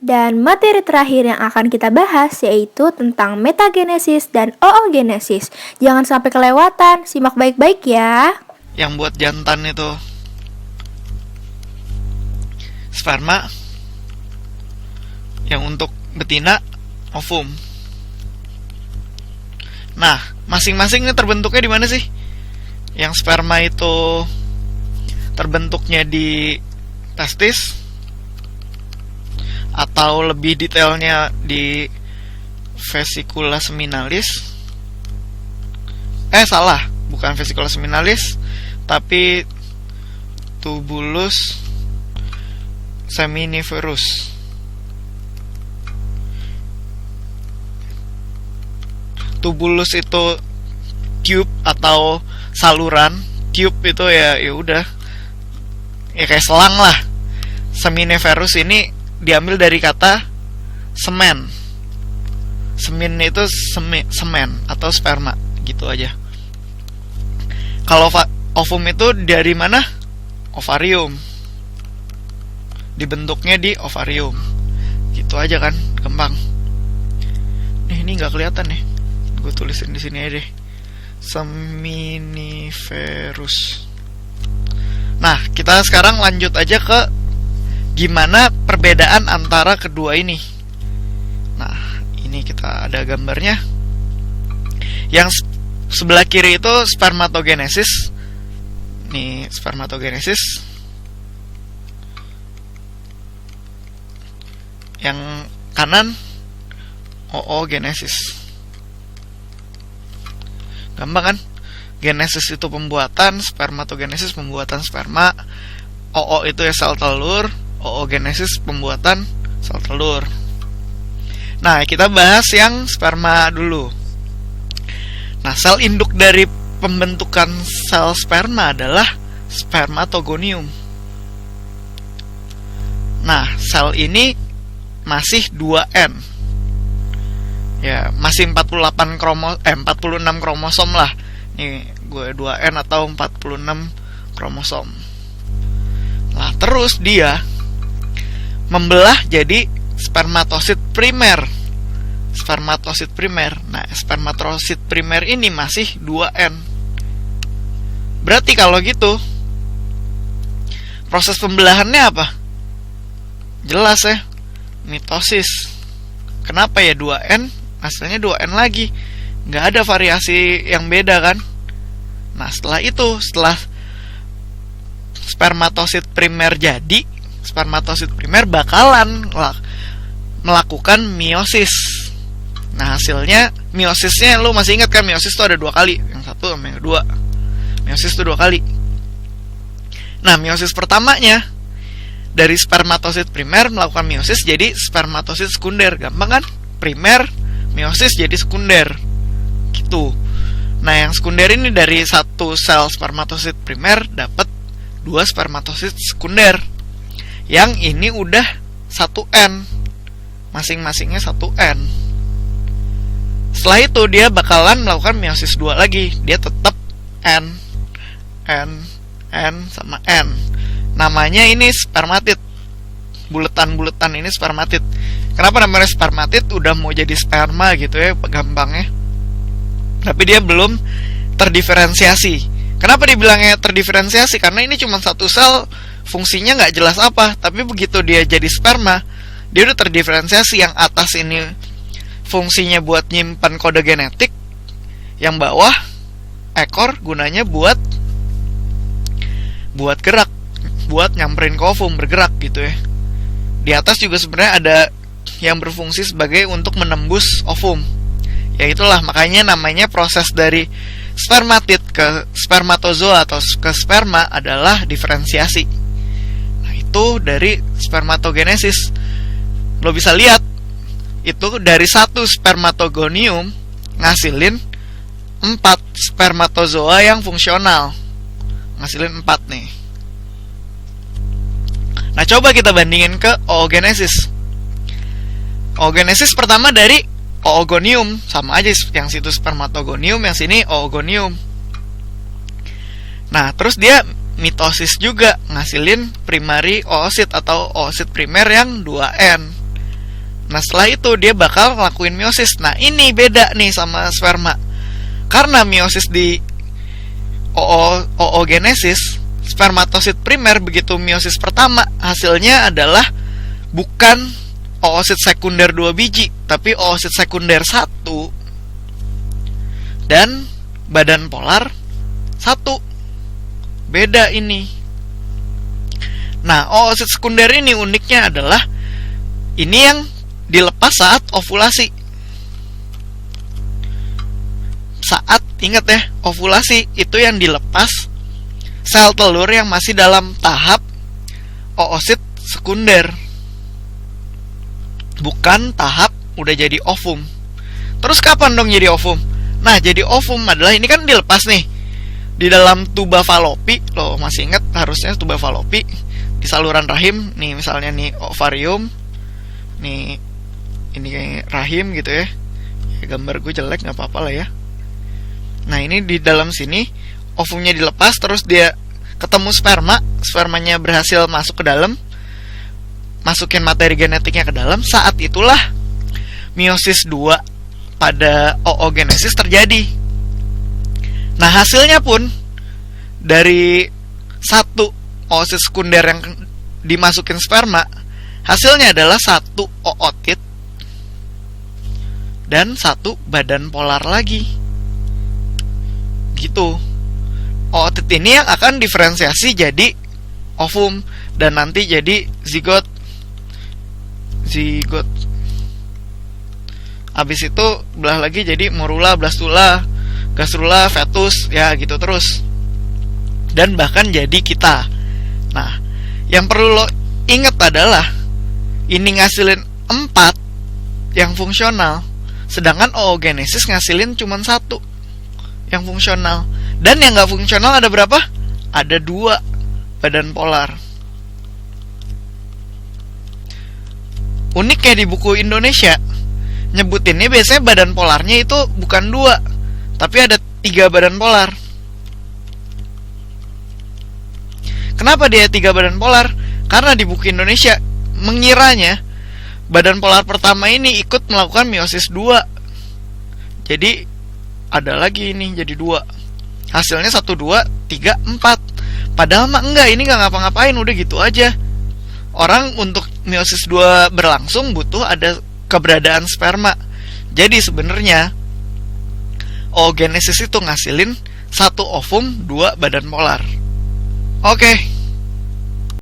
Dan materi terakhir yang akan kita bahas yaitu tentang metagenesis dan oogenesis. Jangan sampai kelewatan, simak baik-baik ya. Yang buat jantan itu sperma, yang untuk betina ovum. Nah, masing-masing ini terbentuknya di mana sih? Yang sperma itu terbentuknya di testis, atau lebih detailnya di vesicula seminalis. Salah, bukan vesicula seminalis, tapi tubulus seminiferus. Tubulus itu tube atau saluran. Tube itu ya udah, ya kayak selang lah. Seminiferus ini diambil dari kata semen. Semen itu semen atau sperma, gitu aja. Kalau ovum itu dari mana? Ovarium. Dibentuknya di ovarium. Gitu aja kan, gampang. Ini nggak kelihatan nih. Gue tulisin di sini aja deh. Seminiferus. Nah, kita sekarang lanjut aja ke gimana perbedaan antara kedua ini. Nah, ini kita ada gambarnya. Yang sebelah kiri itu spermatogenesis. Nih, spermatogenesis. Yang kanan oogenesis. Gampang kan? Genesis itu pembuatan, spermatogenesis pembuatan sperma, oo itu ya sel telur, oogenesis pembuatan sel telur. Nah, kita bahas yang sperma dulu. Nah, sel induk dari pembentukan sel sperma adalah spermatogonium. Nah, sel ini masih 2N. Ya, masih 46 kromosom lah. Nih, gue 2N atau 46 kromosom. Nah, terus dia membelah jadi spermatosit primer. Spermatosit primer. Nah, spermatosit primer ini masih 2N. Berarti kalau gitu, proses pembelahannya apa? Jelas ya, mitosis. Kenapa ya 2N? Hasilnya 2N lagi. Nggak ada variasi yang beda kan? Nah, setelah spermatosit primer jadi, spermatosit primer bakalan melakukan meiosis. Nah, hasilnya miosisnya, lu masih ingat kan, meiosis itu ada 2 kali, yang satu sama yang kedua. Meiosis itu 2 kali. Nah, meiosis pertamanya dari spermatosit primer melakukan meiosis jadi spermatosit sekunder. Gampang kan? Primer meiosis jadi sekunder. Gitu. Nah, yang sekunder ini dari satu sel spermatosit primer dapat 2 spermatosit sekunder. Yang ini udah 1N. Masing-masingnya 1N. Setelah itu dia bakalan melakukan meiosis 2 lagi. Dia tetap N sama N. Namanya ini spermatid. Buletan-buletan ini spermatid. Kenapa namanya spermatid? Udah mau jadi sperma gitu ya, gampangnya. Tapi dia belum terdiferensiasi. Kenapa dibilangnya terdiferensiasi? Karena ini cuma satu sel, fungsinya nggak jelas apa. Tapi begitu dia jadi sperma, dia udah terdiferensiasi. Yang atas ini fungsinya buat nyimpan kode genetik, yang bawah ekor gunanya buat gerak, buat nyamperin ke ovum, bergerak gitu ya. Di atas juga sebenarnya ada yang berfungsi sebagai untuk menembus ovum. Ya itulah makanya namanya proses dari spermatid ke spermatozoa atau ke sperma adalah diferensiasi. Nah, itu dari spermatogenesis. Lo bisa lihat itu dari satu spermatogonium ngasilin 4 spermatozoa yang fungsional. Ngasilin 4 nih. Nah, coba kita bandingin ke oogenesis. Oogenesis pertama dari oogonium, sama aja, yang situ spermatogonium, yang sini oogonium. Nah, terus dia mitosis juga, ngasilin primary oosit atau oosit primer yang 2N. Nah setelah itu dia bakal ngelakuin meiosis. Nah ini beda nih sama sperma. Karena meiosis di oogenesis, spermatosit primer begitu meiosis pertama, hasilnya adalah bukan oosit sekunder 2 biji, tapi oosit sekunder 1 dan badan polar 1. Beda ini. Nah, oosit sekunder ini uniknya adalah ini yang dilepas saat ovulasi. Saat, ingat ya, ovulasi itu yang dilepas sel telur yang masih dalam tahap oosit sekunder, bukan tahap udah jadi ovum. Terus kapan dong jadi ovum? Nah, jadi ovum adalah ini kan dilepas nih di dalam tuba falopi. Loh, masih ingat harusnya tuba falopi di saluran rahim. Nih misalnya nih ovarium. Nih ini kayak rahim gitu ya. Gambar gue jelek nggak apa-apa lah ya. Nah, ini di dalam sini ovumnya dilepas, terus dia ketemu sperma. Spermanya berhasil masuk ke dalam, masukin materi genetiknya ke dalam. Saat itulah meiosis 2 pada oogenesis terjadi. Nah, hasilnya pun dari satu oosit sekunder yang dimasukin sperma, hasilnya adalah 1 ootit dan 1 badan polar lagi. Gitu. Ootit ini yang akan diferensiasi jadi ovum dan nanti jadi zigot. Abis itu belah lagi jadi morula, blastula, gastrula, fetus, ya gitu terus. Dan bahkan jadi kita. Nah, yang perlu lo ingat adalah ini ngasilin 4 yang fungsional, sedangkan oogenesis ngasilin cuma 1 yang fungsional. Dan yang gak fungsional ada berapa? Ada 2 badan polar. Uniknya di buku Indonesia nyebutinnya biasanya badan polarnya itu bukan 2, tapi ada 3 badan polar. Kenapa dia 3 badan polar? Karena di buku Indonesia mengiranya badan polar pertama ini ikut melakukan meiosis 2. Jadi ada lagi ini jadi 2. Hasilnya 1, 2, 3, 4. Padahal mah enggak, ini enggak ngapa-ngapain, udah gitu aja. Orang untuk meiosis 2 berlangsung butuh ada keberadaan sperma. Jadi sebenarnya oogenesis itu ngasilin 1 ovum, 2 badan polar. Oke.